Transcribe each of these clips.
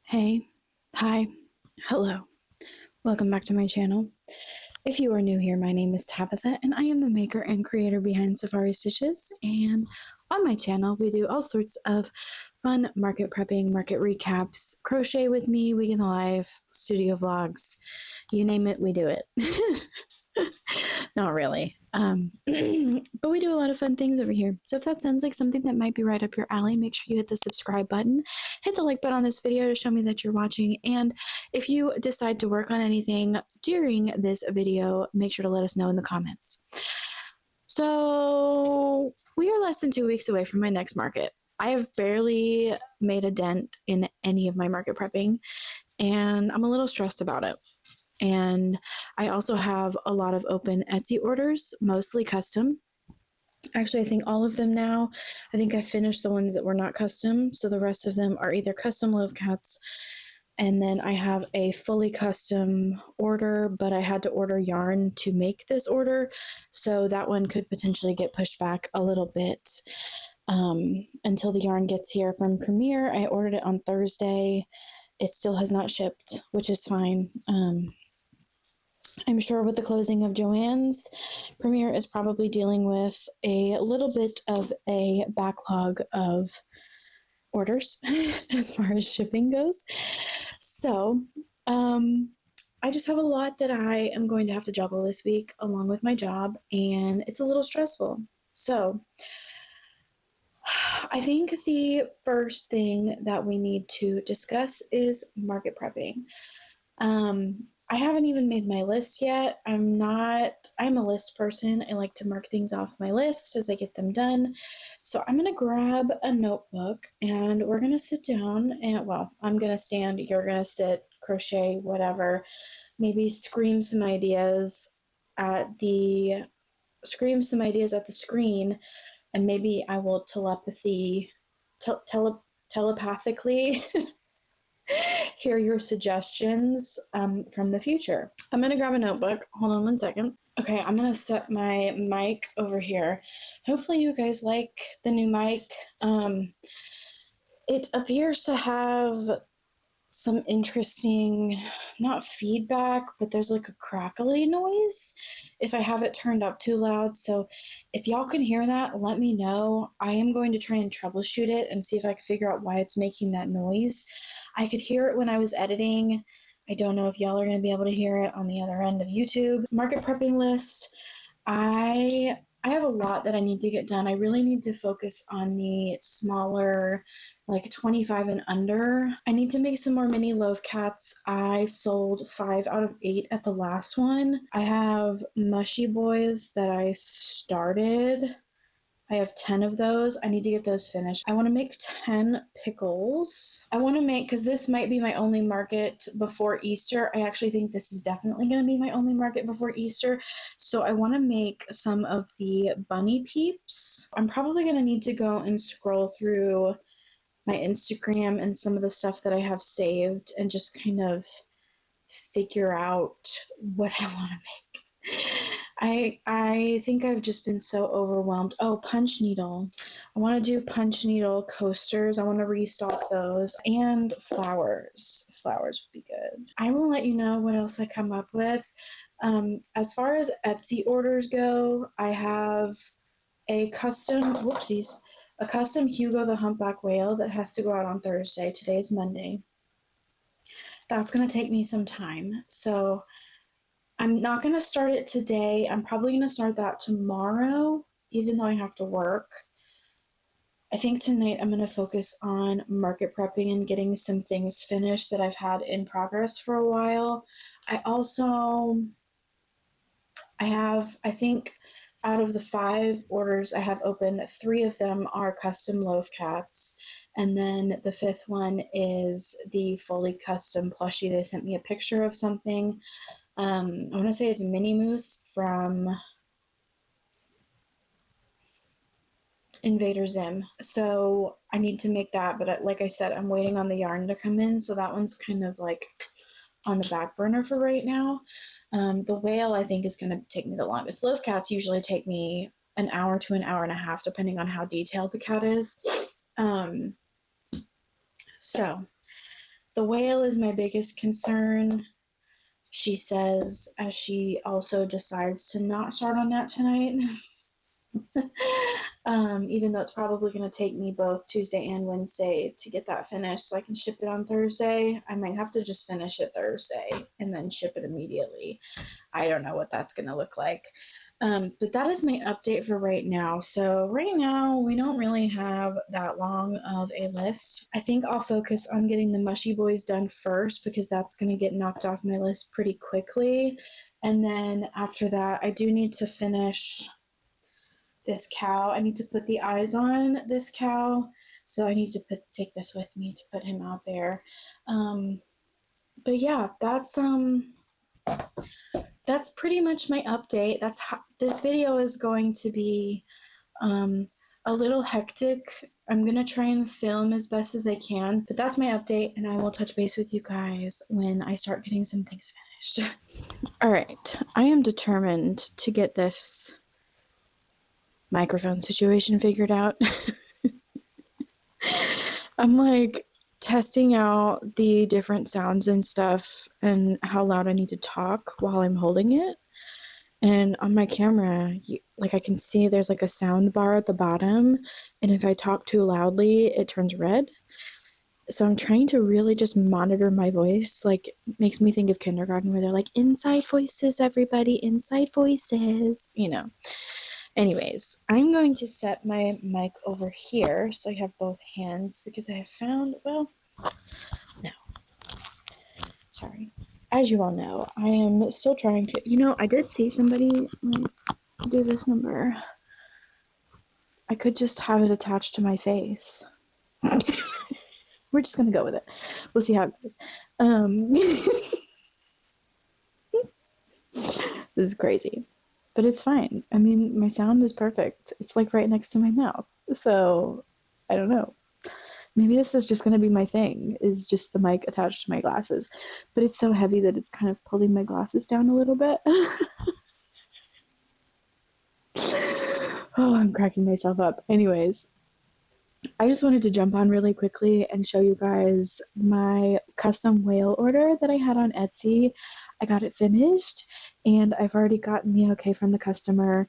Hey, hi, hello, welcome back to my channel. If you are new here, my name is Tabitha and I am the maker and creator behind Safari Stitches, and on my channel we do all sorts of fun market prepping, market recaps, crochet with me, week in the life, studio vlogs, you name it, we do it. Not really. But we do a lot of fun things over here. So if that sounds like something that might be right up your alley, make sure you hit the subscribe button, hit the like button on this video to show me that you're watching. And if you decide to work on anything during this video, make sure to let us know in the comments. So we are less than 2 weeks away from my next market. I have barely made a dent in any of my market prepping, and I'm a little stressed about it. And I also have a lot of open Etsy orders, mostly custom. Actually, I think all of them now. I think I finished the ones that were not custom, so the rest of them are either custom love cats, and then I have a fully custom order, but I had to order yarn to make this order, so that one could potentially get pushed back a little bit until the yarn gets here from Premier. I ordered it on Thursday. It still has not shipped, which is fine. I'm sure with the closing of Joann's, Premier is probably dealing with a little bit of a backlog of orders as far as shipping goes. So, I just have a lot that I am going to have to juggle this week along with my job, and it's a little stressful. So, I think the first thing that we need to discuss is market prepping. I haven't even made my list yet. I'm a list person. I like to mark things off my list as I get them done. So I'm going to grab a notebook and we're going to sit down and, well, I'm going to stand, you're going to sit, crochet, whatever. Maybe scream some ideas at the screen, and maybe I will telepathically hear your suggestions from the future. I'm going to grab a notebook. Hold on one second. Okay, I'm going to set my mic over here. Hopefully you guys like the new mic. It appears to have some interesting, not feedback, but there's like a crackly noise if I have it turned up too loud. So if y'all can hear that, let me know. I am going to try and troubleshoot it and see if I can figure out why it's making that noise. I could hear it when I was editing. I don't know if y'all are going to be able to hear it on the other end of YouTube. Market prepping list. I have a lot that I need to get done. I really need to focus on the smaller, like 25 and under. I need to make some more mini loaf cats. I sold 5 out of 8 at the last one. I have mushy boys that I started. I have 10 of those. I need to get those finished. I want to make 10 pickles. I want to make, because this might be my only market before Easter. I actually think this is definitely going to be my only market before Easter. So I want to make some of the bunny peeps. I'm probably going to need to go and scroll through my Instagram and some of the stuff that I have saved and just kind of figure out what I want to make. I think I've just been so overwhelmed. Oh, punch needle. I want to do punch needle coasters. I want to restock those. And flowers. Flowers would be good. I will let you know what else I come up with. As far as Etsy orders go, I have a custom Hugo the Humpback Whale that has to go out on Thursday. Today is Monday. That's going to take me some time. So I'm not going to start it today. I'm probably going to start that tomorrow, even though I have to work. I think tonight I'm going to focus on market prepping and getting some things finished that I've had in progress for a while. I think out of the 5 orders I have open, 3 of them are custom loaf cats. And then the 5th one is the fully custom plushie. They sent me a picture of something. I want to say it's Mini Moose from Invader Zim. So I need to make that, but like I said, I'm waiting on the yarn to come in, so that one's kind of like on the back burner for right now. The whale I think is going to take me the longest. Loaf cats usually take me an hour to an hour and a half, depending on how detailed the cat is. So the whale is my biggest concern, she says, as she also decides to not start on that tonight. Even though it's probably going to take me both Tuesday and Wednesday to get that finished so I can ship it on Thursday. I might have to just finish it Thursday and then ship it immediately. I don't know what that's going to look like. But that is my update for right now. So right now we don't really have that long of a list. I think I'll focus on getting the mushy boys done first because that's going to get knocked off my list pretty quickly. And then after that, I do need to finish this cow. I need to put the eyes on this cow. So I need to take this with me to put him out there. But yeah, that's pretty much my update. This video is going to be a little hectic. I'm gonna try and film as best as I can, but that's my update, and I will touch base with you guys when I start getting some things finished. All right, I am determined to get this microphone situation figured out. I'm like testing out the different sounds and stuff and how loud I need to talk while I'm holding it. And on my camera, I can see there's like a sound bar at the bottom, and if I talk too loudly, it turns red. So I'm trying to really just monitor my voice. Like, makes me think of kindergarten where they're like, inside voices, everybody, inside voices, Anyways, I'm going to set my mic over here so I have both hands because I have found, sorry. As you all know, I am still trying to, I did see somebody do this number. I could just have it attached to my face. We're just going to go with it. We'll see how it goes. This is crazy. But it's fine. I mean, my sound is perfect. It's like right next to my mouth. So, I don't know. Maybe this is just going to be my thing, is just the mic attached to my glasses. But it's so heavy that it's kind of pulling my glasses down a little bit. Oh, I'm cracking myself up. Anyways, I just wanted to jump on really quickly and show you guys my custom whale order that I had on Etsy. I got it finished, and I've already gotten the okay from the customer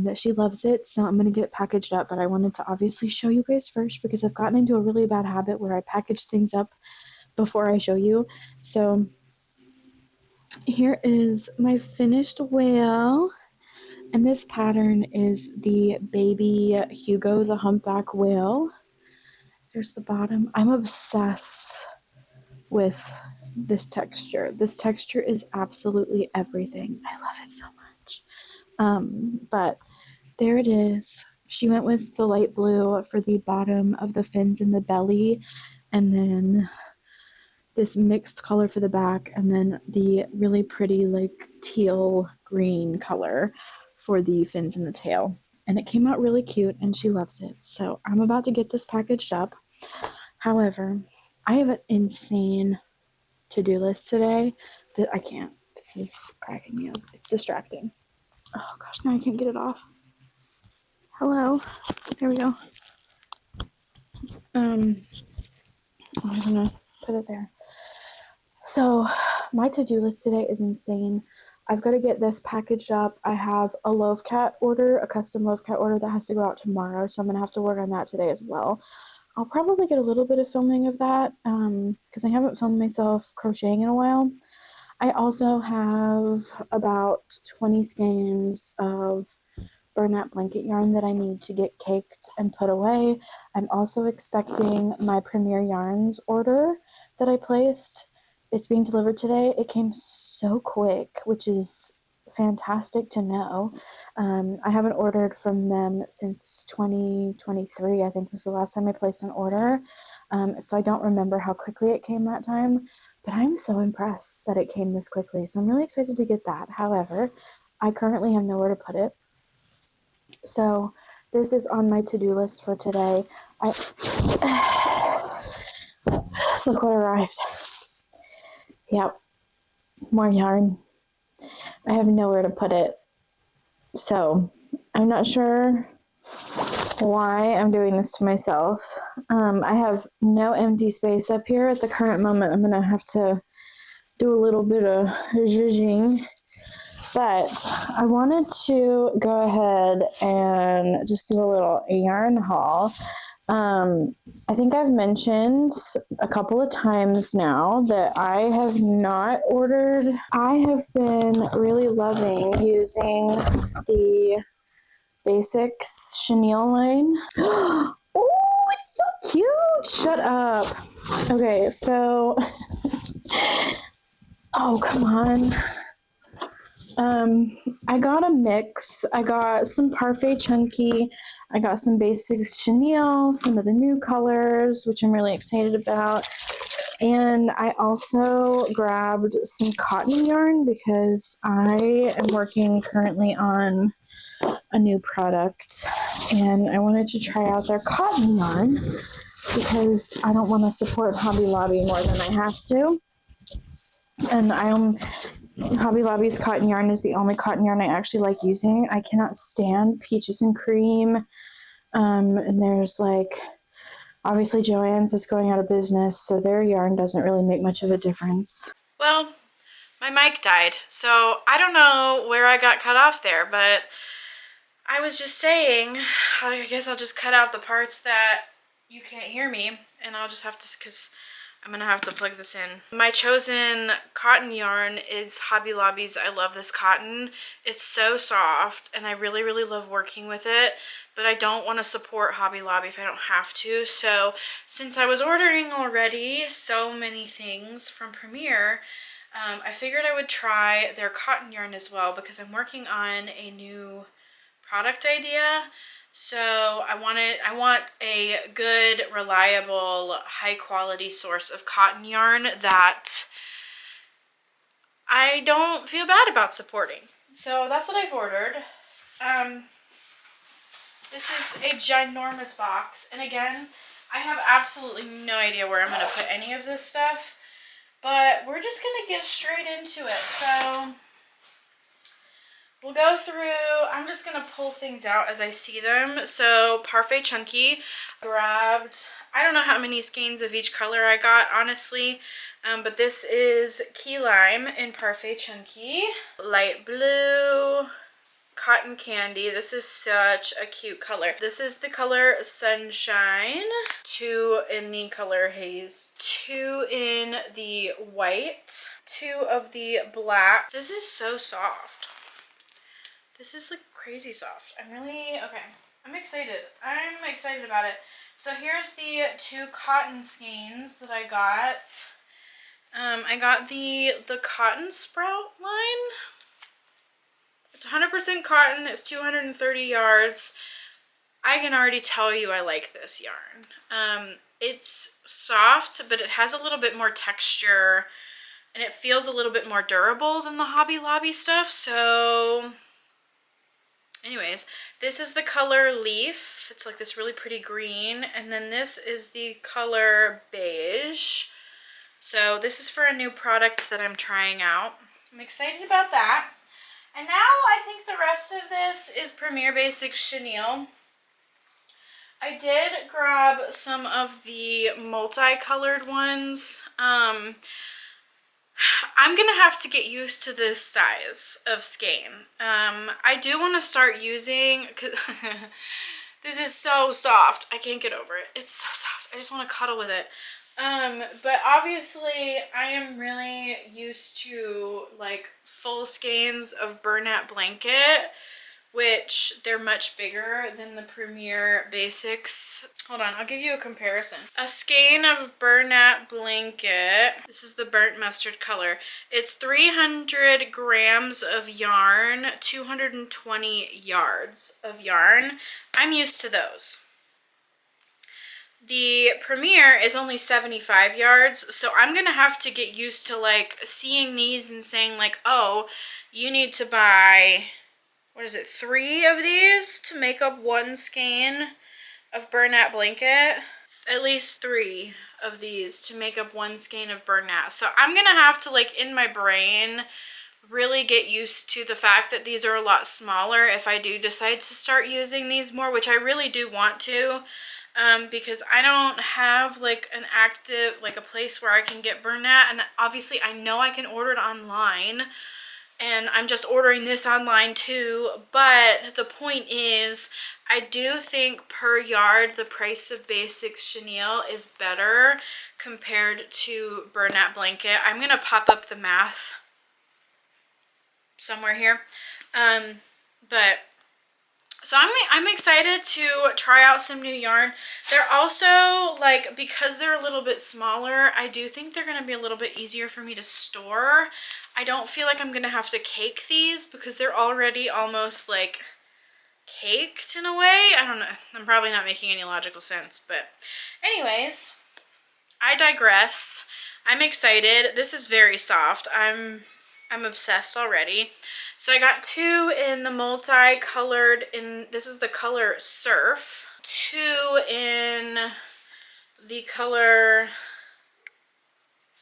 that she loves it, so I'm going to get it packaged up, but I wanted to obviously show you guys first because I've gotten into a really bad habit where I package things up before I show you. So here is my finished whale, and this pattern is the baby Hugo the humpback whale. There's the bottom. I'm obsessed with this texture. This texture is absolutely everything. I love it so much. But there it is. She went with the light blue for the bottom of the fins and the belly, and then this mixed color for the back, and then the really pretty like teal green color for the fins and the tail. And it came out really cute, and she loves it. So I'm about to get this packaged up. However, I have an insane to-do list today that I can't. This is cracking me up. It's distracting. Oh gosh, now I can't get it off. Hello. There we go. I'm gonna put it there. So my to-do list today is insane. I've got to get this packaged up. I have a Love Cat order, a custom Love Cat order that has to go out tomorrow, so I'm gonna have to work on that today as well. I'll probably get a little bit of filming of that because I haven't filmed myself crocheting in a while. I also have about 20 skeins of Burnout blanket yarn that I need to get caked and put away. I'm also expecting my Premier Yarns order that I placed. It's being delivered today. It came so quick, which is fantastic to know. I haven't ordered from them since 2023, I think was the last time I placed an order. So I don't remember how quickly it came that time, but I'm so impressed that it came this quickly. So I'm really excited to get that. However, I currently have nowhere to put it. So this is on my to-do list for today. Look what arrived. Yep, more yarn. I have nowhere to put it. So I'm not sure why I'm doing this to myself. I have no empty space up here at the current moment. I'm gonna have to do a little bit of zhuzhing, but I wanted to go ahead and just do a little yarn haul. I think I've mentioned a couple of times now that I have not ordered. I have been really loving using the Basics chenille line. Oh, it's so cute. Shut up. Okay, so oh, come on. I got a mix. I got some Parfait Chunky. I got some Basics chenille, some of the new colors, which I'm really excited about. And I also grabbed some cotton yarn because I am working currently on a new product and I wanted to try out their cotton yarn because I don't want to support Hobby Lobby more than I have to. And Hobby Lobby's cotton yarn is the only cotton yarn I actually like using. I cannot stand Peaches and Cream. And there's like, obviously Joann's is going out of business, so their yarn doesn't really make much of a difference. Well, my mic died, so I don't know where I got cut off there, but I was just saying, I guess I'll just cut out the parts that you can't hear me, and I'll just have to, because I'm going to have to plug this in. My chosen cotton yarn is Hobby Lobby's I Love This Cotton. It's so soft, and I really, really love working with it, but I don't want to support Hobby Lobby if I don't have to. So since I was ordering already so many things from Premier, I figured I would try their cotton yarn as well because I'm working on a new product idea. So I want a good, reliable, high quality source of cotton yarn that I don't feel bad about supporting. So that's what I've ordered. This is a ginormous box, and again, I have absolutely no idea where I'm going to put any of this stuff, but we're just going to get straight into it. So we'll go through, I'm just going to pull things out as I see them. So Parfait Chunky, grabbed, I don't know how many skeins of each color I got, honestly, but this is Key Lime in Parfait Chunky, Light Blue, Cotton Candy. This is such a cute color. This is the color Sunshine, 2 in the color Haze, 2 in the white, 2 of the black. This is so soft. This is like crazy soft. I'm excited. I'm excited about it. So here's the 2 cotton skeins that I got. I got the Cotton Sprout line. It's 100% cotton. It's 230 yards. I can already tell you I like this yarn. It's soft, but it has a little bit more texture, and it feels a little bit more durable than the Hobby Lobby stuff. So anyways, this is the color Leaf. It's like this really pretty green. And then this is the color Beige. So this is for a new product that I'm trying out. I'm excited about that. And now I think the rest of this is Premier Basics Chenille. I did grab some of the multicolored ones. I'm going to have to get used to this size of skein. I do want to start using, cause this is so soft. I can't get over it. It's so soft. I just want to cuddle with it. But obviously I am really used to like full skeins of Burnout blanket, which they're much bigger than the Premier Basics. Hold on, I'll give you a comparison. A skein of Burnout blanket, this is the burnt mustard color. It's 300 grams of yarn, 220 yards of yarn. I'm used to those. The Premier is only 75 yards, so I'm going to have to get used to like seeing these and saying like, oh, you need to buy, what is it, 3 of these to make up 1 skein of Burnout blanket. At least 3 of these to make up 1 skein of Burnout. So I'm going to have to like in my brain really get used to the fact that these are a lot smaller if I do decide to start using these more, which I really do want to, because I don't have like an active, like a place where I can get Burnout, and obviously I know I can order it online, and I'm just ordering this online too, but the point is, I do think per yard the price of basic chenille is better compared to Burnout blanket. I'm gonna pop up the math somewhere here, but so I'm excited to try out some new yarn. They're also, like, because they're a little bit smaller, I do think they're going to be a little bit easier for me to store. I don't feel like I'm going to have to cake these because they're already almost like caked in a way. I don't know. I'm probably not making any logical sense, but anyways, I digress. I'm excited. This is very soft. I'm obsessed already. So I got 2 in the multicolored, this is the color Surf, 2 in the color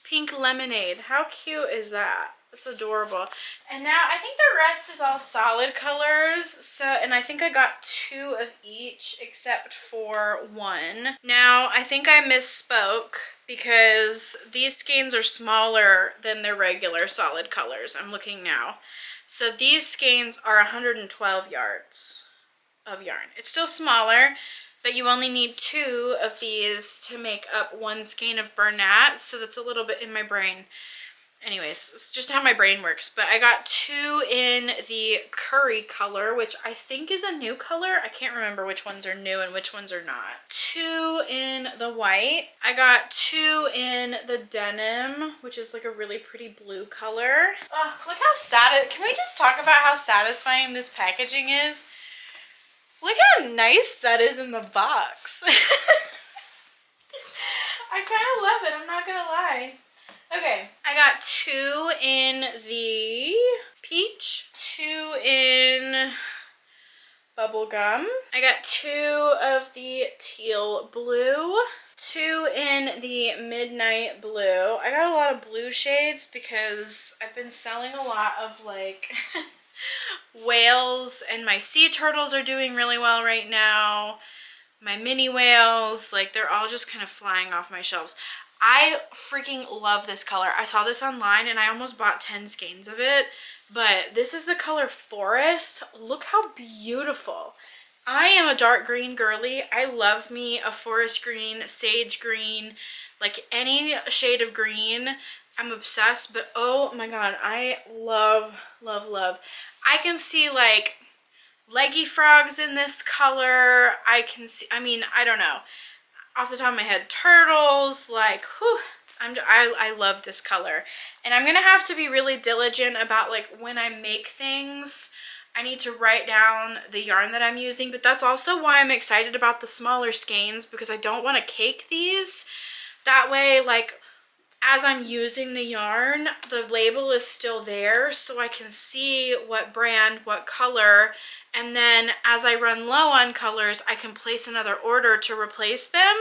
Pink Lemonade. How cute is that? That's adorable. And now I think the rest is all solid colors. So, and I think I got 2 of each except for 1. Now, I think I misspoke because these skeins are smaller than their regular solid colors. I'm looking now. So these skeins are 112 yards of yarn. It's still smaller, but you only need 2 of these to make up 1 skein of Burnout. So that's a little bit in my brain. Anyways, it's just how my brain works. But I got 2 in the curry color, which I think is a new color. I can't remember which ones are new and which ones are not. 2 in the white. I got 2 in the denim, which is like a really pretty blue color. Oh, look how sad can we just talk about how satisfying this packaging is? Look how nice that is in the box. I kind of love it, I'm not gonna lie. Okay, I got 2 in the peach, 2 in bubblegum. I got 2 of the teal blue, 2 in the midnight blue. I got a lot of blue shades because I've been selling a lot of like whales, and my sea turtles are doing really well right now. My mini whales, like they're all just kind of flying off my shelves. I freaking love this color. I saw this online and I almost bought 10 skeins of it, but this is the color Forest. Look how beautiful. I am a dark green girly. I love me a forest green, sage green, like any shade of green. I'm obsessed, but oh my god, I love, love, love. I can see like leggy frogs in this color. I can see, I mean, I don't know. Off the top of my head, turtles, like, whew, I love this color. And I'm gonna have to be really diligent about like when I make things, I need to write down the yarn that I'm using, but that's also why I'm excited about the smaller skeins, because I don't want to cake these. That way, like, as I'm using the yarn, the label is still there so I can see what brand, what color, and then as I run low on colors, I can place another order to replace them,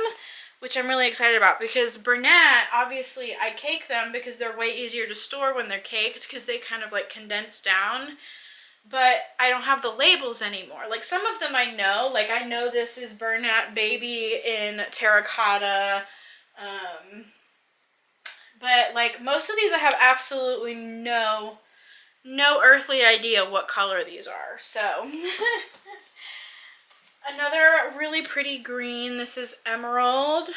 which I'm really excited about, because Burnout, obviously I cake them because they're way easier to store when they're caked because they kind of like condense down, but I don't have the labels anymore. Like some of them I know, like I know this is Burnout Baby in terracotta, but like most of these I have absolutely no earthly idea what color these are. So another really pretty green. This is Emerald.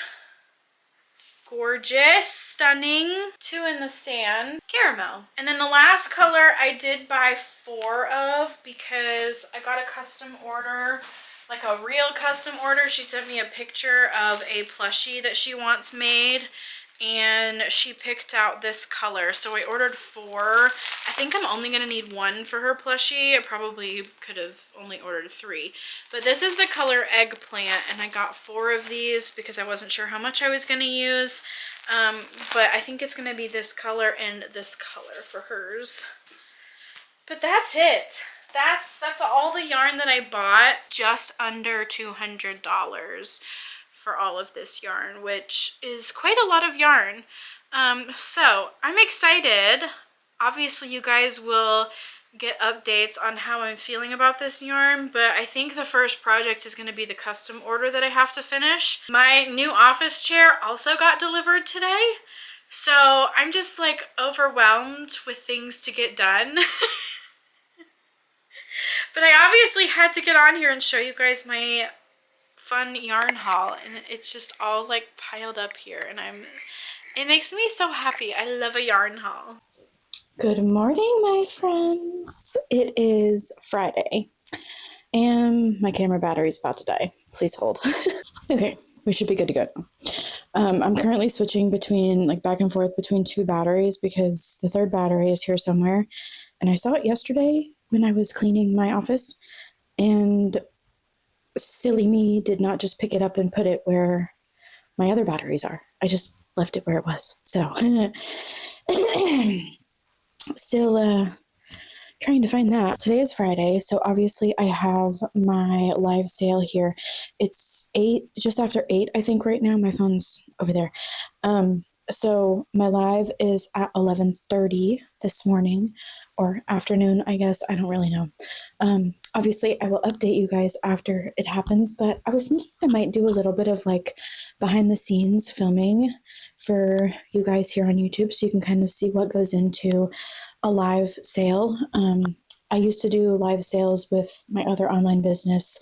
Gorgeous, stunning. 2 in the sand. Caramel. And then the last color I did buy 4 of because I got a custom order, like a real custom order. She sent me a picture of a plushie that she wants made, and she picked out this color, so I ordered 4. I think I'm only gonna need 1 for her plushie. I probably could have only ordered 3, but this is the color Eggplant, and I got 4 of these because I wasn't sure how much I was gonna use, but I think it's gonna be this color and this color for hers. But that's it. That's all the yarn that I bought. Just under $200 for all of this yarn, which is quite a lot of yarn. So I'm excited. Obviously, you guys will get updates on how I'm feeling about this yarn, but I think the first project is going to be the custom order that I have to finish. My new office chair also got delivered today, so I'm just like overwhelmed with things to get done. But I obviously had to get on here and show you guys my fun yarn haul, and it's just all like piled up here, and it makes me so happy. I love a yarn haul. Good morning, my friends. It is Friday, and my camera battery is about to die. Please hold. Okay, we should be good to go now. I'm currently switching between, like, back and forth between two batteries because the third battery is here somewhere, and I saw it yesterday when I was cleaning my office, and silly me did not just pick it up and put it where my other batteries are. I just left it where it was. So still trying to find that. Today is Friday, so obviously I have my live sale here. It's 8, just after 8, I think right now. My phone's over there. So my live is at 11:30 this morning, or afternoon, I guess. I don't really know. Obviously, I will update you guys after it happens, but I was thinking I might do a little bit of like behind the scenes filming for you guys here on YouTube, so you can kind of see what goes into a live sale. I used to do live sales with my other online business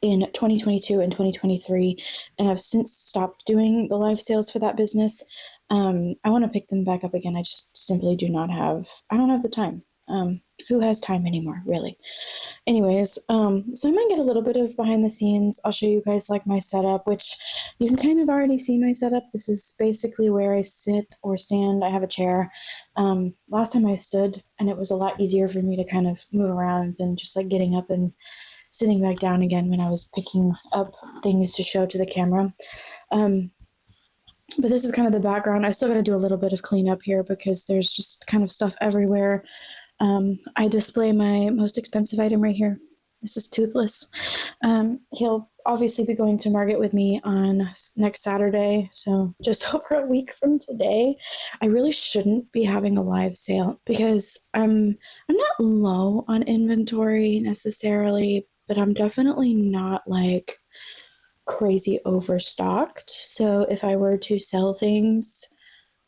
in 2022 and 2023, and I've since stopped doing the live sales for that business. I want to pick them back up again. I just simply I don't have the time. Who has time anymore, really? Anyways, so I might get a little bit of behind the scenes. I'll show you guys like my setup, which you can kind of already see my setup. This is basically where I sit or stand. I have a chair. Last time I stood, and it was a lot easier for me to kind of move around than just like getting up and sitting back down again when I was picking up things to show to the camera. But this is kind of the background. I still got to do a little bit of cleanup here because there's just kind of stuff everywhere. I display my most expensive item right here. This is Toothless. He'll obviously be going to Market with me on next Saturday, so just over a week from today. I really shouldn't be having a live sale because I'm not low on inventory necessarily, but I'm definitely not like crazy overstocked. So if I were to sell things,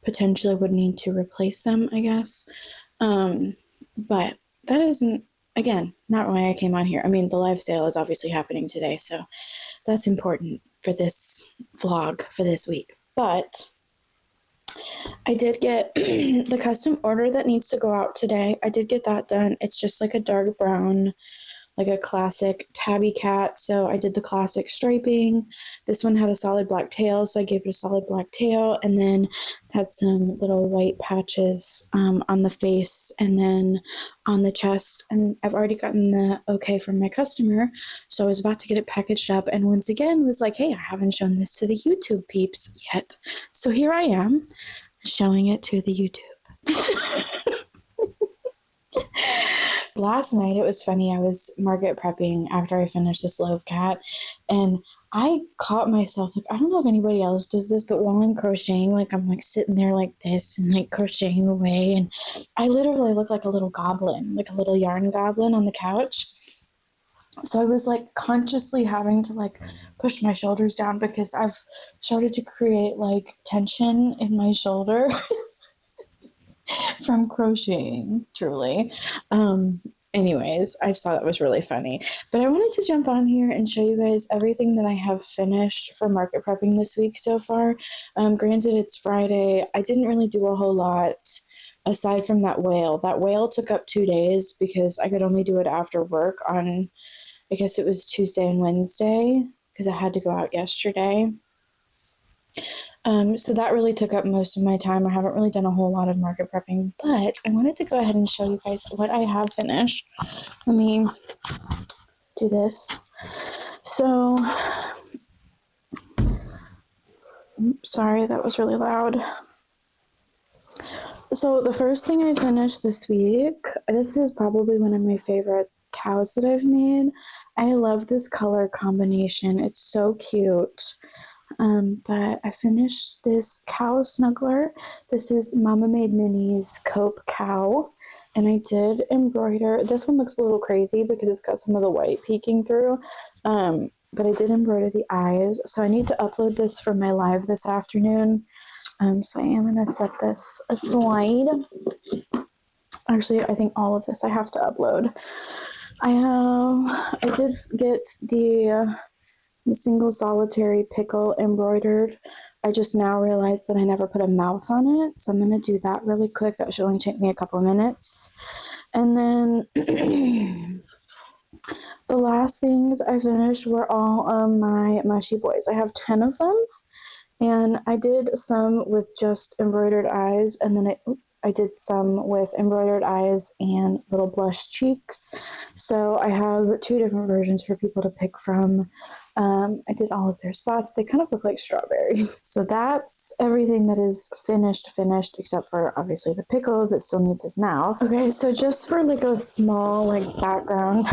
potentially would need to replace them, I guess. But that isn't, again, not why I came on here. I mean, the live sale is obviously happening today, so that's important for this vlog for this week. But I did get the custom order that needs to go out today. I did get that done. It's just like a dark brown, like a classic tabby cat. So I did the classic striping. This one had a solid black tail, so I gave it a solid black tail, and then had some little white patches on the face and then on the chest. And I've already gotten the okay from my customer, so I was about to get it packaged up, and once again was like, hey, I haven't shown this to the YouTube peeps yet. So here I am showing it to the YouTube. Last night, it was funny. I was market prepping after I finished this loaf cat, and I caught myself, like, I don't know if anybody else does this, but while I'm crocheting, like, I'm, like, sitting there like this and, like, crocheting away, and I literally look like a little goblin, like a little yarn goblin on the couch. So I was, like, consciously having to, like, push my shoulders down because I've started to create, like, tension in my shoulder from crocheting, truly. Anyways, I just thought that was really funny. But I wanted to jump on here and show you guys everything that I have finished for market prepping this week so far. Granted, it's Friday. I didn't really do a whole lot aside from that whale. That whale took up 2 days because I could only do it after work on, I guess it was Tuesday and Wednesday because I had to go out yesterday. So that really took up most of my time. I haven't really done a whole lot of market prepping, but I wanted to go ahead and show you guys what I have finished. Let me do this. So, sorry, that was really loud. So the first thing I finished this week, this is probably one of my favorite cows that I've made. I love this color combination. It's so cute. But I finished this cow snuggler. This is Mama Made Minnie's Cope Cow. And I did embroider. This one looks a little crazy because it's got some of the white peeking through. But I did embroider the eyes. So I need to upload this for my live this afternoon. So I am going to set this aside. Actually, I think all of this I have to upload. I did get the single solitary pickle embroidered. I just now realized that I never put a mouth on it, so I'm going to do that really quick. That should only take me a couple of minutes. And then the last things I finished were all of my mushy boys. I have 10 of them, and I did some with just embroidered eyes, and then I did some with embroidered eyes and little blush cheeks. So I have 2 different versions for people to pick from. I did all of their spots. They kind of look like strawberries. So that's everything that is finished, except for obviously the pickle that still needs his mouth. Okay, so just for like a small like background,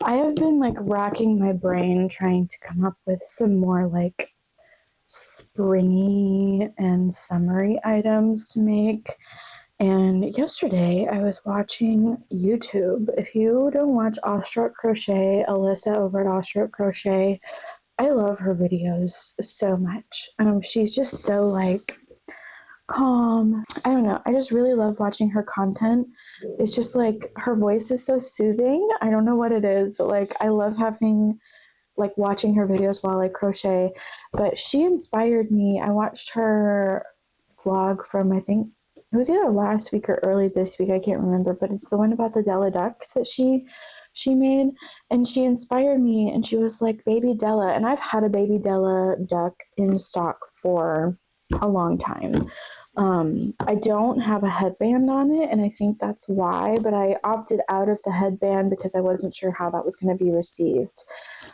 I have been like racking my brain trying to come up with some more like springy and summery items to make. And yesterday I was watching YouTube. If you don't watch Awestruck Crochet, Alyssa over at Awestruck Crochet, I love her videos so much. She's just so like calm. I don't know. I just really love watching her content. It's just like her voice is so soothing. I don't know what it is, but like I love watching her videos while I crochet. But she inspired me. I watched her vlog from, I think it was either last week or early this week, I can't remember, but it's the one about the Della ducks that she made, and she inspired me, and she was like, baby Della, and I've had a baby Della duck in stock for a long time. I don't have a headband on it, and I think that's why, but I opted out of the headband because I wasn't sure how that was going to be received.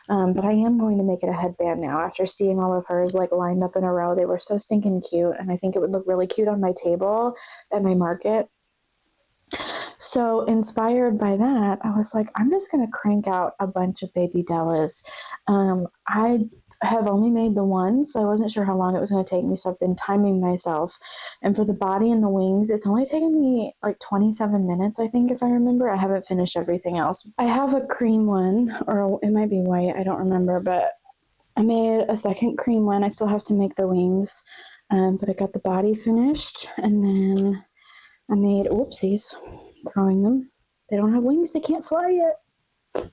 But I am going to make it a headband now after seeing all of hers like lined up in a row. They were so stinking cute, and I think it would look really cute on my table at my market. So inspired by that, I was like, I'm just going to crank out a bunch of baby Dellas. I have only made the one, so I wasn't sure how long it was going to take me, so I've been timing myself. And for the body and the wings, it's only taken me like 27 minutes, I think, if I remember. I haven't finished everything else. I have a cream one, or it might be white, I don't remember, but I made a second cream one. I still have to make the wings, but I got the body finished, and then I made, whoopsies, throwing them. They don't have wings, they can't fly yet.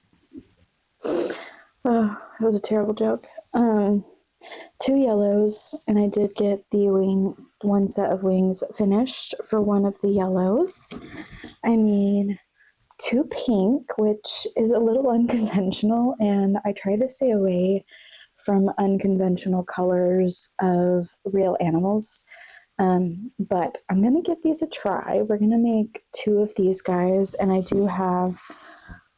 Oh, that was a terrible joke. 2 yellows, and I did get the one set of wings finished for one of the yellows. I made 2 pink, which is a little unconventional, and I try to stay away from unconventional colors of real animals. But I'm going to give these a try. We're going to make 2 of these guys, and I do have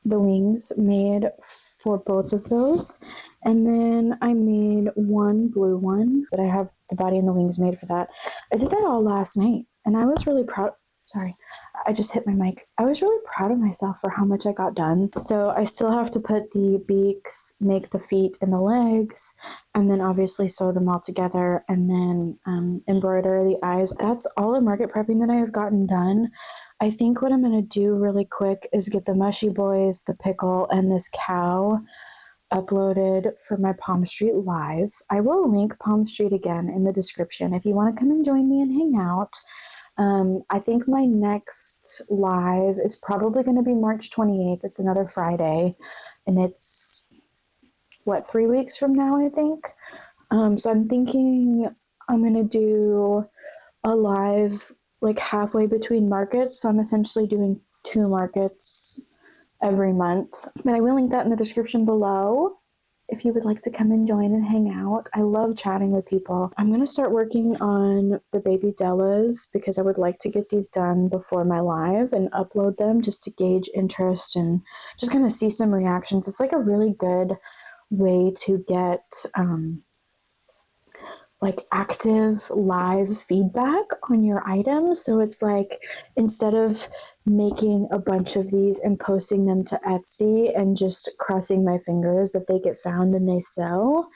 the wings made for both of those. And then I made 1 blue one, but I have the body and the wings made for that. I did that all last night, and I was really proud. Sorry, I just hit my mic. I was really proud of myself for how much I got done. So I still have to put the beaks, make the feet and the legs, and then obviously sew them all together, and then embroider the eyes. That's all the market prepping that I have gotten done. I think what I'm going to do really quick is get the mushy boys, the pickle, and this cow uploaded for my Palm Street Live. I will link Palm Street again in the description if you want to come and join me and hang out. I think my next live is probably going to be March 28th. It's another Friday, and it's 3 weeks from now, I think. So I'm thinking I'm going to do a live like halfway between markets. So I'm essentially doing 2 markets every month. But I will link that in the description below if you would like to come and join and hang out. I love chatting with people. I'm going to start working on the baby Dellas because I would like to get these done before my live and upload them just to gauge interest and just kind of see some reactions. It's like a really good way to get like active live feedback on your items. So it's like, instead of making a bunch of these and posting them to Etsy and just crossing my fingers that they get found and they sell,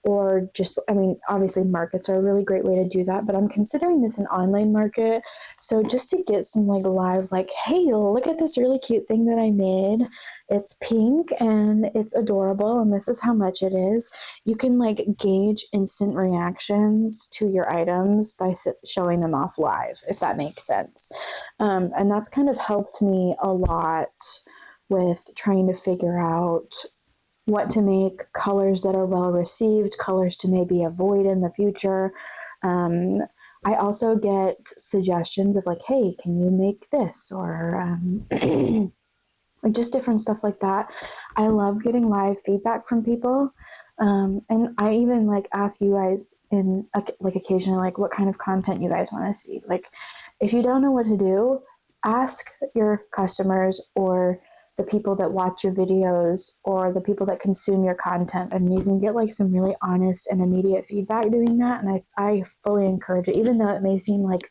or just, I mean, obviously markets are a really great way to do that, but I'm considering this an online market. So just to get some like live, like, hey, look at this really cute thing that I made. It's pink and it's adorable, and this is how much it is. You can like gauge instant reactions to your items by showing them off live, if that makes sense. And that's kind of helped me a lot with trying to figure out what to make, colors that are well received, colors to maybe avoid in the future. I also get suggestions of like, hey, can you make this? Or just different stuff like that. I love getting live feedback from people. And I even like ask you guys in like occasionally, like what kind of content you guys want to see. Like if you don't know what to do, ask your customers or the people that watch your videos or the people that consume your content, and you can get like some really honest and immediate feedback doing that. And I fully encourage it, even though it may seem like,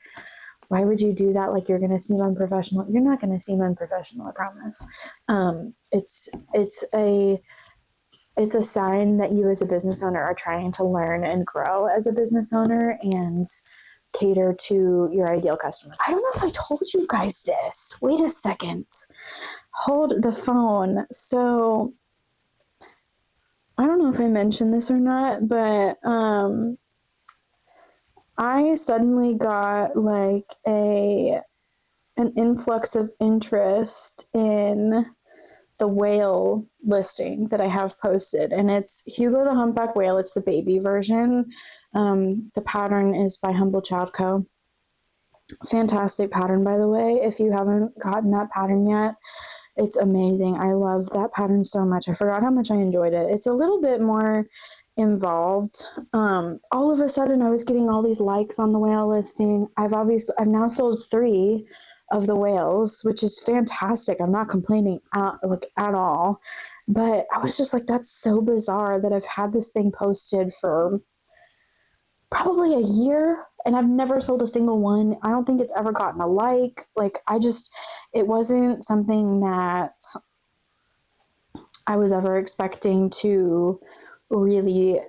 why would you do that? Like you're going to seem unprofessional. You're not going to seem unprofessional, I promise. It's a sign that you as a business owner are trying to learn and grow as a business owner and cater to your ideal customer. I don't know if I told you guys this. Wait a second. Hold the phone. So I don't know if I mentioned this or not, but I suddenly got like an influx of interest in the whale listing that I have posted, and it's Hugo the Humpback Whale. It's the baby version. The pattern is by Humble Child Co. Fantastic pattern, by the way. If you haven't gotten that pattern yet, it's amazing. I love that pattern so much. I forgot how much I enjoyed it. It's a little bit more involved. All of a sudden I was getting all these likes on the whale listing. I've now sold 3 of the whales, which is fantastic. I'm not complaining at all. But I was just like, that's so bizarre that I've had this thing posted for probably a year and I've never sold a single one. I don't think it's ever gotten a like. It wasn't something that I was ever expecting to really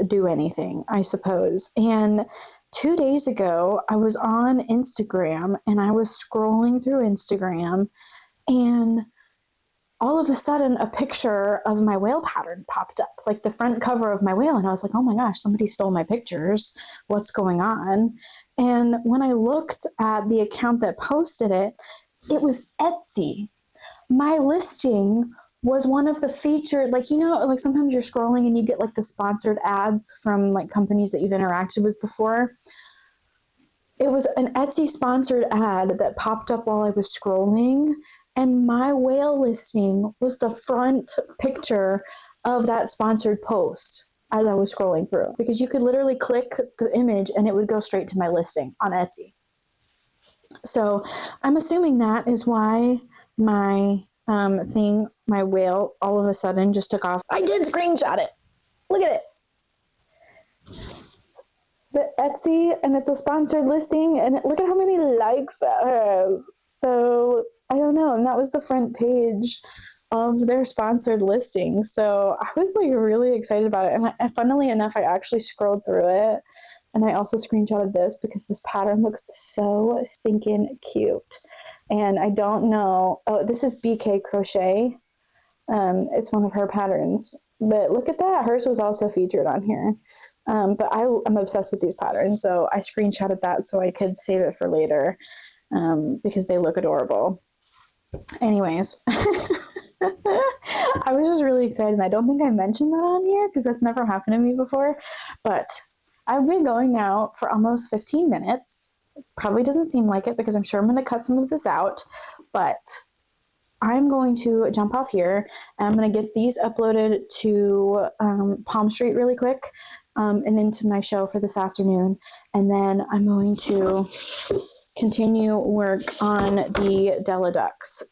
do anything, I suppose. And 2 days ago, I was on Instagram and I was scrolling through Instagram, and all of a sudden a picture of my whale pattern popped up, like the front cover of my whale. And I was like, oh my gosh, somebody stole my pictures. What's going on? And when I looked at the account that posted it, it was Etsy. My listing was one of the featured, like, like sometimes you're scrolling and you get like the sponsored ads from like companies that you've interacted with before. It was an Etsy sponsored ad that popped up while I was scrolling, and my whale listing was the front picture of that sponsored post as I was scrolling through, because you could literally click the image and it would go straight to my listing on Etsy. So I'm assuming that is why my my whale all of a sudden just took off. I did screenshot it. Look at it. The Etsy, and it's a sponsored listing, and look at how many likes that has. So I don't know, and that was the front page of their sponsored listing. So I was like really excited about it, and funnily enough, I actually scrolled through it, and I also screenshotted this because this pattern looks so stinking cute. And I don't know, this is BK Crochet. It's one of her patterns, but look at that. Hers was also featured on here. But I'm obsessed with these patterns, so I screenshotted that so I could save it for later, because they look adorable. Anyways, I was just really excited, and I don't think I mentioned that on here because that's never happened to me before, but I've been going now for almost 15 minutes. Probably doesn't seem like it because I'm sure I'm going to cut some of this out, but I'm going to jump off here and I'm going to get these uploaded to Palm Street really quick, and into my show for this afternoon. And then I'm going to continue work on the Della Ducks.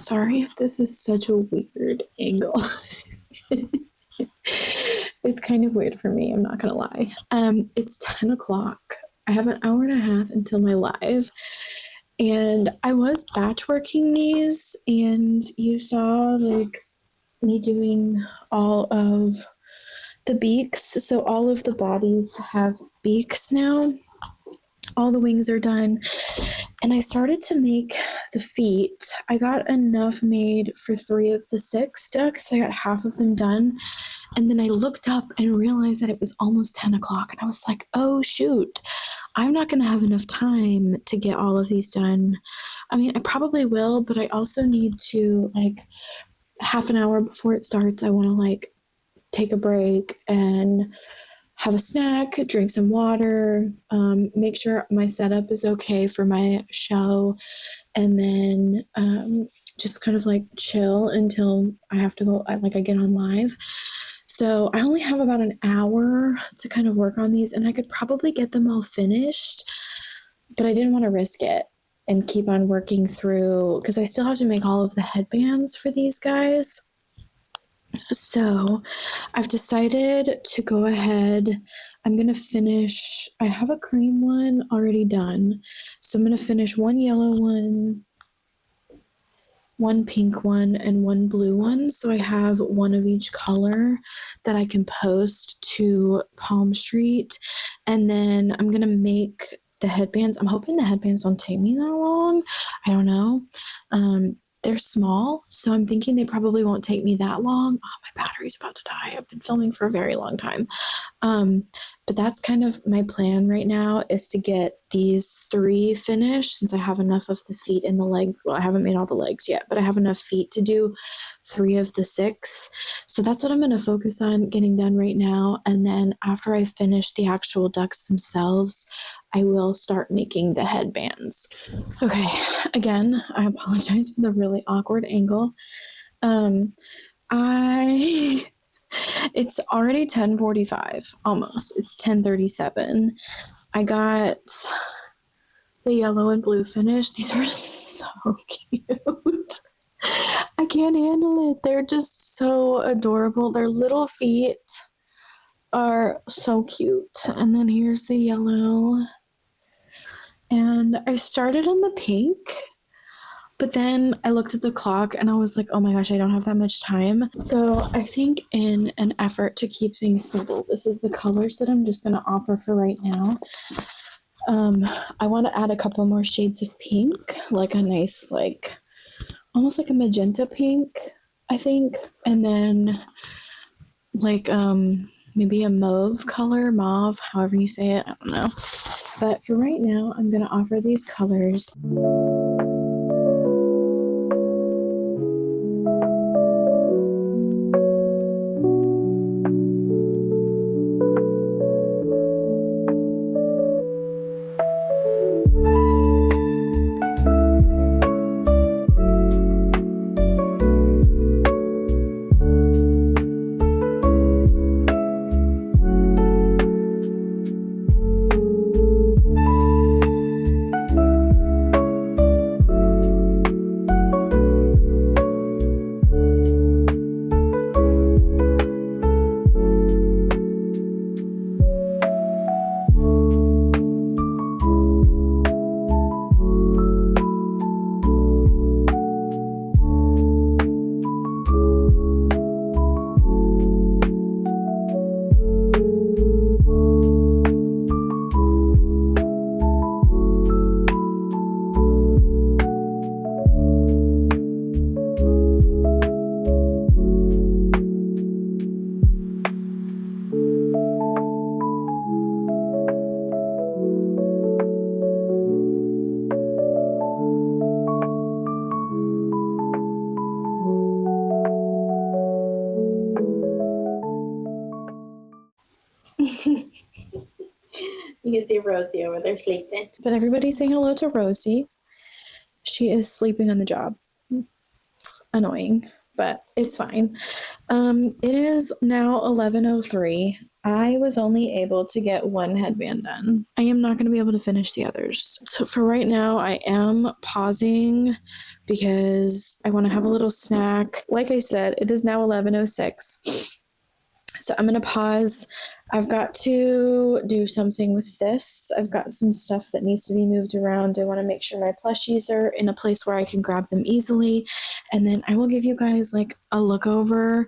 Sorry if this is such a weird angle. It's kind of weird for me, I'm not gonna lie. It's 10 o'clock. I have an hour and a half until my live. And I was batch working these, and you saw like me doing all of the beaks. So all of the bodies have beaks now. All the wings are done. And I started to make the feet. I got enough made for 3 of the 6 ducks. So I got half of them done. And then I looked up and realized that it was almost 10 o'clock. And I was like, oh, shoot, I'm not going to have enough time to get all of these done. I mean, I probably will, but I also need to, like, half an hour before it starts, I want to, like, take a break and have a snack, drink some water, make sure my setup is okay for my show, and then just kind of like chill until I have to go, like I get on live. So I only have about an hour to kind of work on these, and I could probably get them all finished, but I didn't want to risk it and keep on working through, because I still have to make all of the headbands for these guys. So I've decided to go ahead. I'm going to finish, I have a cream one already done. So I'm going to finish one yellow one, one pink one, and one blue one. So I have one of each color that I can post to Palm Street. And then I'm going to make the headbands. I'm hoping the headbands don't take me that long. I don't know. They're small, so I'm thinking they probably won't take me that long. Oh, my battery's about to die. I've been filming for a very long time. But that's kind of my plan right now, is to get these 3 finished, since I have enough of the feet and the leg. Well, I haven't made all the legs yet, but I have enough feet to do 3 of the 6. So that's what I'm going to focus on getting done right now. And then after I finish the actual ducks themselves, I will start making the headbands. Okay, again, I apologize for the really awkward angle. It's already 10:45, almost. It's 10:37. I got the yellow and blue finish. These are so cute. I can't handle it. They're just so adorable. Their little feet are so cute. And then here's the yellow. And I started on the pink, but then I looked at the clock and I was like, oh my gosh, I don't have that much time. So I think in an effort to keep things simple, this is the colors that I'm just going to offer for right now. I want to add a couple more shades of pink, like a nice, like, almost like a magenta pink, I think. And then like maybe a mauve color, mauve, however you say it, I don't know. But for right now, I'm going to offer these colors. You can see Rosie over there sleeping. But everybody say hello to Rosie. She is sleeping on the job. Annoying, but it's fine. It is now 11:03. I was only able to get one headband done. I am not going to be able to finish the others. So for right now, I am pausing because I want to have a little snack. Like I said, it is now 11:06. So I'm going to pause. I've got to do something with this. I've got some stuff that needs to be moved around. I want to make sure my plushies are in a place where I can grab them easily. And then I will give you guys like a look over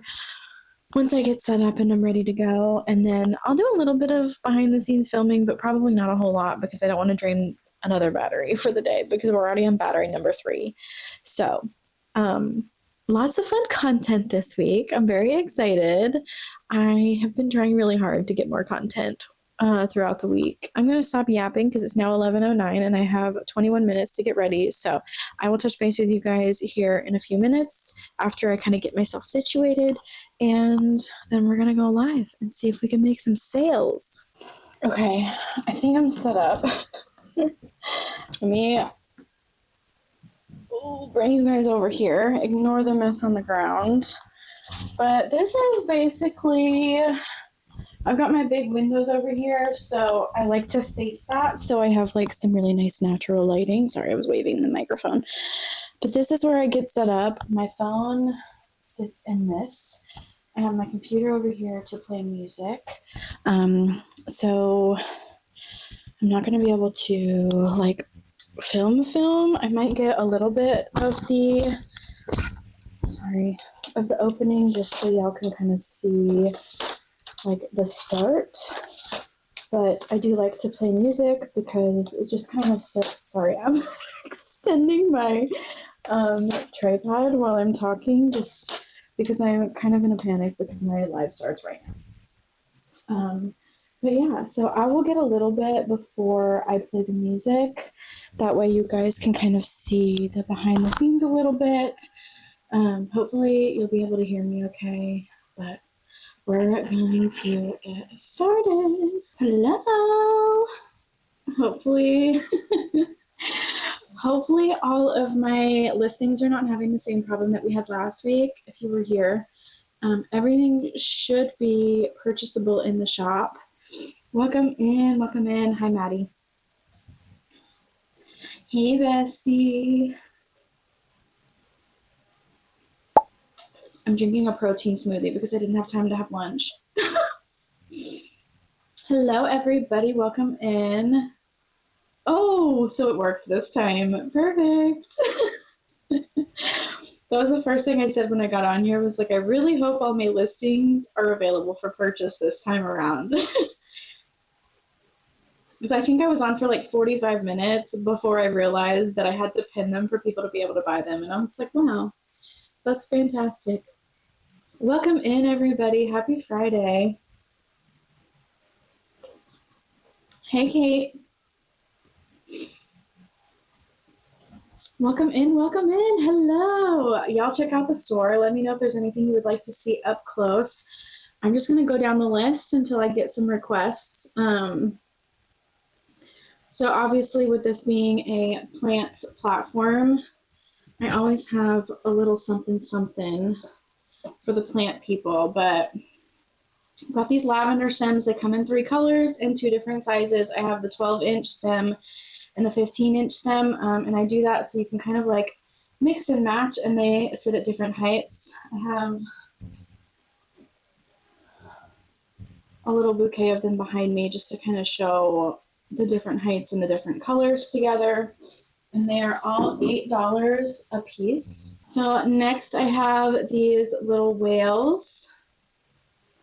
once I get set up and I'm ready to go. And then I'll do a little bit of behind the scenes filming, but probably not a whole lot because I don't want to drain another battery for the day because we're already on battery number 3. So, lots of fun content this week. I'm very excited. I have been trying really hard to get more content throughout the week. I'm going to stop yapping because it's now 11:09 and I have 21 minutes to get ready. So I will touch base with you guys here in a few minutes after I kind of get myself situated. And then we're going to go live and see if we can make some sales. Okay, I think I'm set up. Let me bring you guys over here. Ignore the mess on the ground. But this is basically, I've got my big windows over here, so I like to face that so I have like some really nice natural lighting. Sorry, I was waving the microphone. But this is where I get set up. My phone sits in this. I have my computer over here to play music. So I'm not going to be able to like film. I might get a little bit of the opening just so y'all can kind of see like the start. But I do like to play music because it just kind of sets, sorry, I'm extending my tripod while I'm talking just because I'm kind of in a panic because my live starts right now. But yeah, so I will get a little bit before I play the music. That way you guys can kind of see the behind the scenes a little bit. Hopefully you'll be able to hear me okay, but we're going to get started. Hello! Hopefully all of my listings are not having the same problem that we had last week if you were here. Everything should be purchasable in the shop. Welcome in. Hi, Maddie. Hey, bestie. I'm drinking a protein smoothie because I didn't have time to have lunch. Hello, everybody. Welcome in. Oh, so it worked this time. Perfect. That was the first thing I said when I got on here was like, I really hope all my listings are available for purchase this time around. Because I think I was on for like 45 minutes before I realized that I had to pin them for people to be able to buy them. And I was like, wow, that's fantastic. Welcome in, everybody. Happy Friday. Hey, Kate. Welcome in. Hello. Y'all check out the store. Let me know if there's anything you would like to see up close. I'm just going to go down the list until I get some requests. So obviously with this being a plant platform, I always have a little something for the plant people, but I've got these lavender stems. They come in 3 colors and 2 different sizes. I have the 12-inch stem and the 15-inch stem, and I do that so you can kind of like mix and match, and they sit at different heights. I have a little bouquet of them behind me just to kind of show the different heights and the different colors together. And they are all $8 a piece. So next I have these little whales.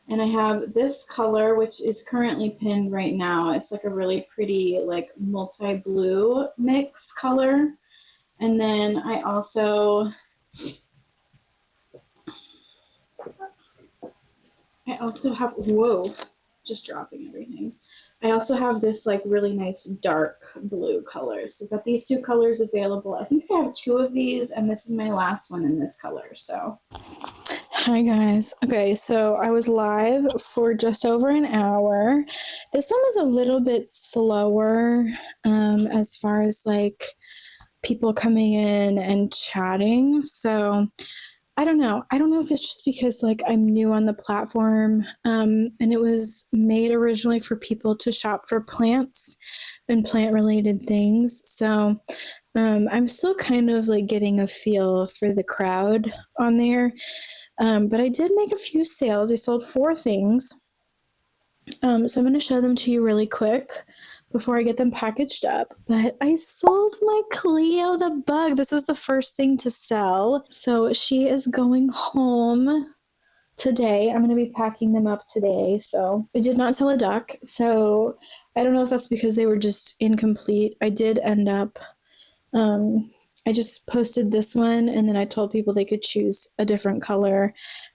And I have this color, which is currently pinned right now. It's like a really pretty like multi-blue mix color. And then I also have, whoa, just dropping everything. I also have this like really nice dark blue color. So I've got these 2 colors available. I think I have 2 of these, and this is my last one in this color. So hi guys. Okay, so I was live for just over an hour. This one was a little bit slower as far as like people coming in and chatting. So I don't know. I don't know if it's just because like I'm new on the platform, and it was made originally for people to shop for plants and plant related things. So I'm still kind of like getting a feel for the crowd on there. But I did make a few sales. I sold 4 things. So I'm going to show them to you really quick before I get them packaged up. But I sold my Cleo the bug. This was the first thing to sell. So she is going home today. I'm going to be packing them up today. So I did not sell a duck. So I don't know if that's because they were just incomplete. I did end up, I just posted this one and then I told people they could choose a different color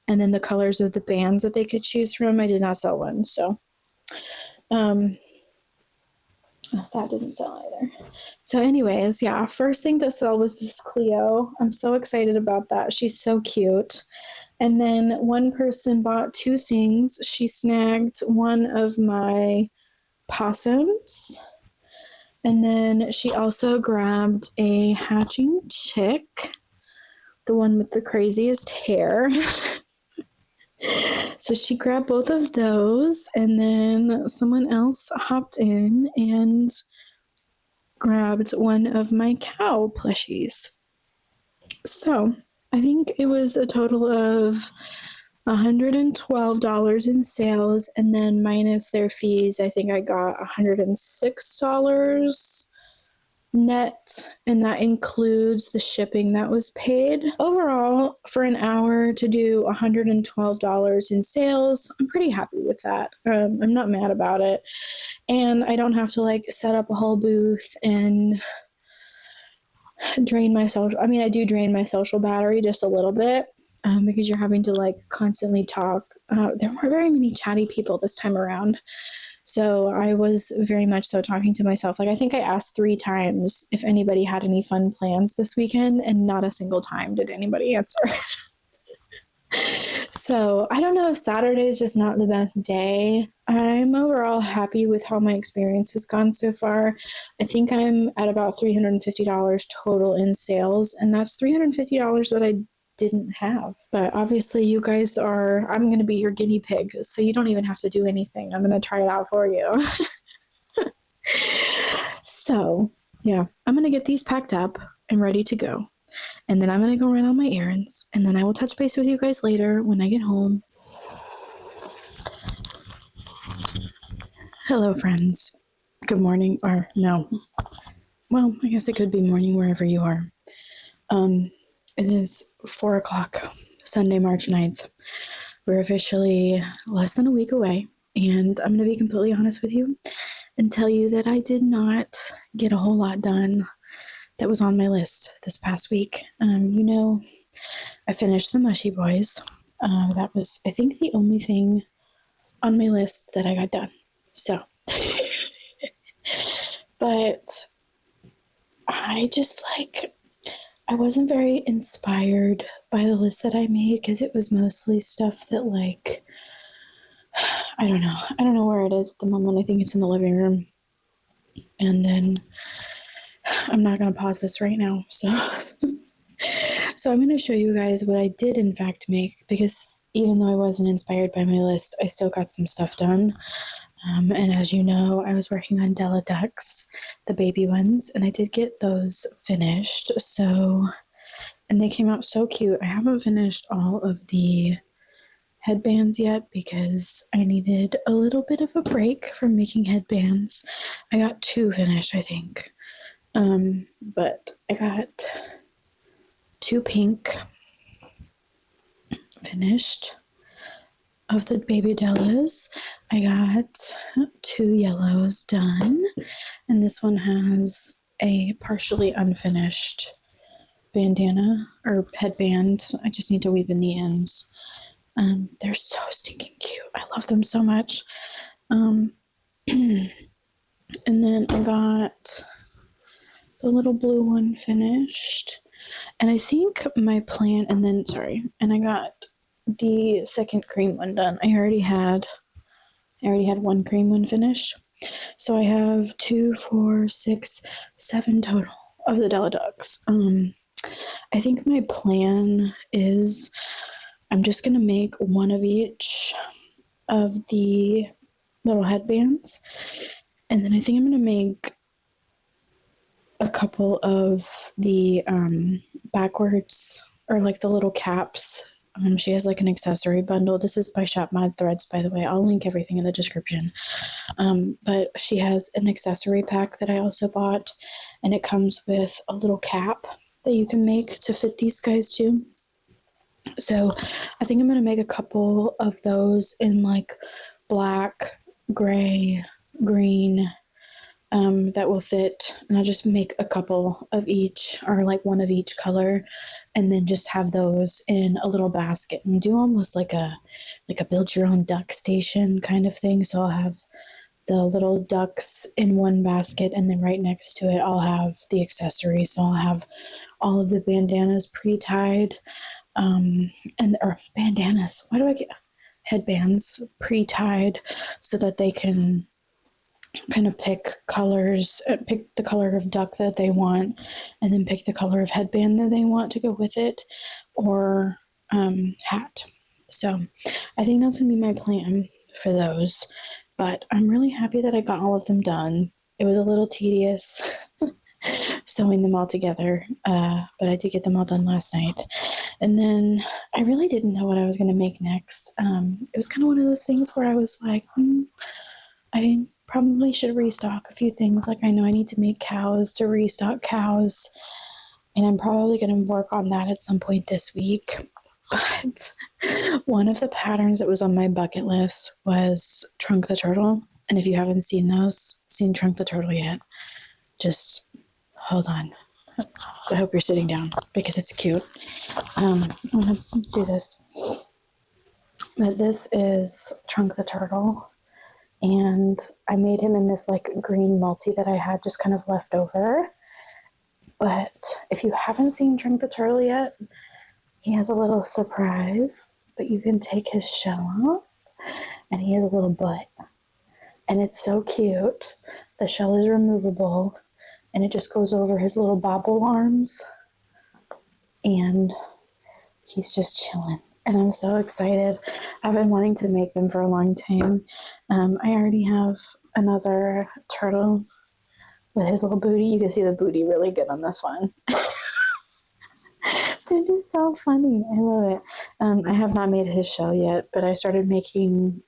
and then the colors of the bands that they could choose from. I did not sell one. So that didn't sell either. So anyways, yeah, first thing to sell was this Cleo. I'm so excited about that. She's so cute. And then one person bought 2 things. She snagged one of my possums. And then she also grabbed a hatching chick, the one with the craziest hair. So she grabbed both of those, and then someone else hopped in and grabbed one of my cow plushies. So I think it was a total of $112 in sales, and then minus their fees, I think I got $106 net, and that includes the shipping that was paid. Overall, for an hour to do $112 in sales, I'm pretty happy with that. I'm not mad about it, and I don't have to like set up a whole booth and drain my social. I mean, I do drain my social battery just a little bit. Because you're having to like constantly talk. There weren't very many chatty people this time around. So I was very much so talking to myself. Like I think I asked 3 times if anybody had any fun plans this weekend, and not a single time did anybody answer. So I don't know if Saturday is just not the best day. I'm overall happy with how my experience has gone so far. I think I'm at about $350 total in sales, and that's $350 that I didn't have. But obviously you guys are, I'm going to be your guinea pig, so you don't even have to do anything. I'm going to try it out for you. So yeah, I'm going to get these packed up and ready to go. And then I'm going to go run on my errands, and then I will touch base with you guys later when I get home. Hello, friends. Good morning, or no. Well, I guess it could be morning wherever you are. It is 4 o'clock, Sunday, March 9th. We're officially less than a week away, and I'm going to be completely honest with you and tell you that I did not get a whole lot done that was on my list this past week. I finished the Mushy Boys. That was, I think, the only thing on my list that I got done. So, but I just I wasn't very inspired by the list that I made because it was mostly stuff that I don't know. I don't know where it is at the moment. I think it's in the living room. And then I'm not going to pause this right now. So I'm going to show you guys what I did in fact make, because even though I wasn't inspired by my list, I still got some stuff done. And as you know, I was working on Della Ducks, the baby ones, and I did get those finished. So, and they came out so cute. I haven't finished all of the headbands yet because I needed a little bit of a break from making headbands. I got 2 finished, I think. But I got 2 pink finished of the baby Dellas. I got 2 yellows done, and this one has a partially unfinished bandana or headband. I just need to weave in the ends. They're so stinking cute. I love them so much. And then I got the little blue one finished, and I think my plan, and I got the second cream one done. I already had 1 cream one finished, so I have 2, 4, 6, 7 total of the Della Ducks. I think my plan is I'm just going to make one of each of the little headbands. And then I think I'm going to make a couple of the backwards, or like the little caps. She has like an accessory bundle. This is by Shop Mod Threads, by the way. I'll link everything in the description. But she has an accessory pack that I also bought, and it comes with a little cap that you can make to fit these guys too. So I think I'm going to make a couple of those in like black, gray, green, that will fit. And I'll just make a couple of each, or like one of each color, and then just have those in a little basket and do almost like a build your own duck station kind of thing. So I'll have the little ducks in one basket, and then right next to it I'll have the accessories. So I'll have all of the bandanas pre-tied, or bandanas. Why do I get headbands pre-tied so that they can kind of pick colors, pick the color of duck that they want, and then pick the color of headband that they want to go with it, or hat. So I think that's going to be my plan for those. But I'm really happy that I got all of them done. It was a little tedious sewing them all together, but I did get them all done last night. And then I really didn't know what I was going to make next. It was kind of one of those things where I was like, I probably should restock a few things. Like I know I need to make cows to restock cows, and I'm probably going to work on that at some point this week. But one of the patterns that was on my bucket list was Trunk the Turtle. And if you haven't seen Trunk the Turtle yet, just hold on. I hope you're sitting down because it's cute. I'm going to do this. But this is Trunk the Turtle. And I made him in this like green multi that I had just kind of left over. But if you haven't seen Trunk the Turtle yet, he has a little surprise, but you can take his shell off, and he has a little butt. And it's so cute. The shell is removable, and it just goes over his little bobble arms. And he's just chilling. And I'm so excited. I've been wanting to make them for a long time. I already have another turtle with his little booty. You can see the booty really good on this one. They're just so funny. I love it. I have not made his shell yet, but I started making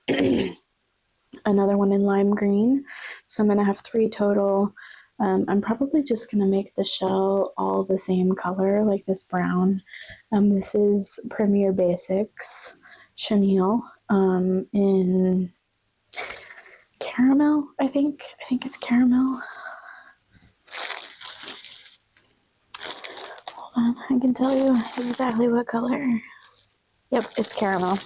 another one in lime green. So I'm going to have 3 total. I'm probably just going to make the shell all the same color, like this brown. This is Premier Basics chenille in caramel, I think. I think it's caramel. I can tell you exactly what color. Yep, it's caramel.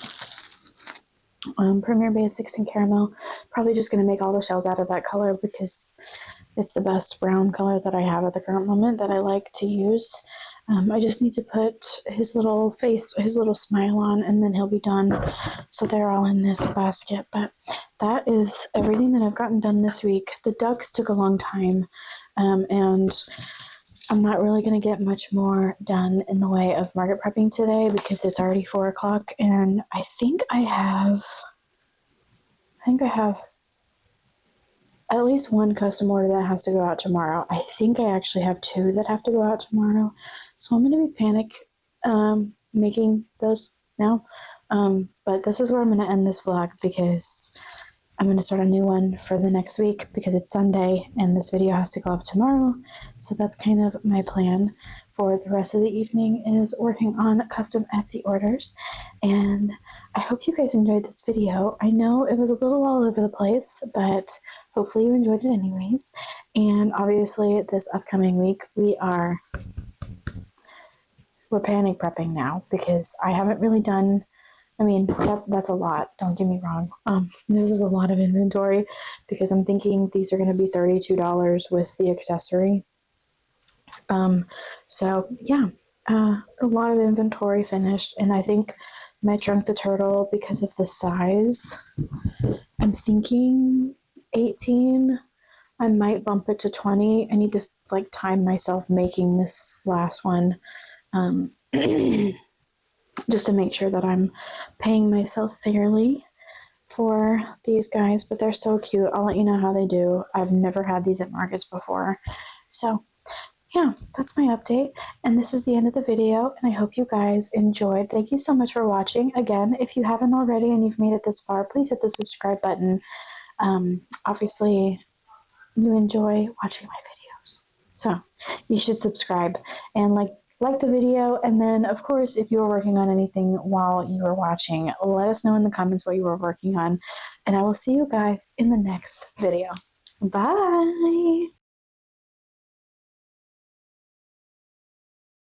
Premier Basics in caramel. Probably just going to make all the shells out of that color because it's the best brown color that I have at the current moment that I like to use. I just need to put his little face, his little smile on, and then he'll be done. So they're all in this basket. But that is everything that I've gotten done this week. The ducks took a long time, and I'm not really going to get much more done in the way of market prepping today because it's already 4 o'clock, and I think I have at least one custom order that has to go out tomorrow. I think I actually have 2 that have to go out tomorrow. So I'm going to be making those now. But this is where I'm going to end this vlog because I'm going to start a new one for the next week because it's Sunday and this video has to go up tomorrow. So that's kind of my plan for the rest of the evening, is working on custom Etsy orders. And I hope you guys enjoyed this video. I know it was a little all over the place, but hopefully you enjoyed it anyways. And obviously this upcoming week we're panic prepping now because I haven't really done, that's a lot. Don't get me wrong. This is a lot of inventory because I'm thinking these are going to be $32 with the accessory. So yeah, a lot of inventory finished, and I think my Trunk the Turtle, because of the size, I'm thinking 18. I might bump it to 20. I need to like time myself making this last one, just to make sure that I'm paying myself fairly for these guys. But they're so cute. I'll let you know how they do. I've never had these at markets before. So yeah, that's my update. And this is the end of the video. And I hope you guys enjoyed. Thank you so much for watching. Again, if you haven't already and you've made it this far, please hit the subscribe button. Obviously, you enjoy watching my videos, so you should subscribe and like the video. And then, of course, if you were working on anything while you were watching, let us know in the comments what you were working on. And I will see you guys in the next video. Bye.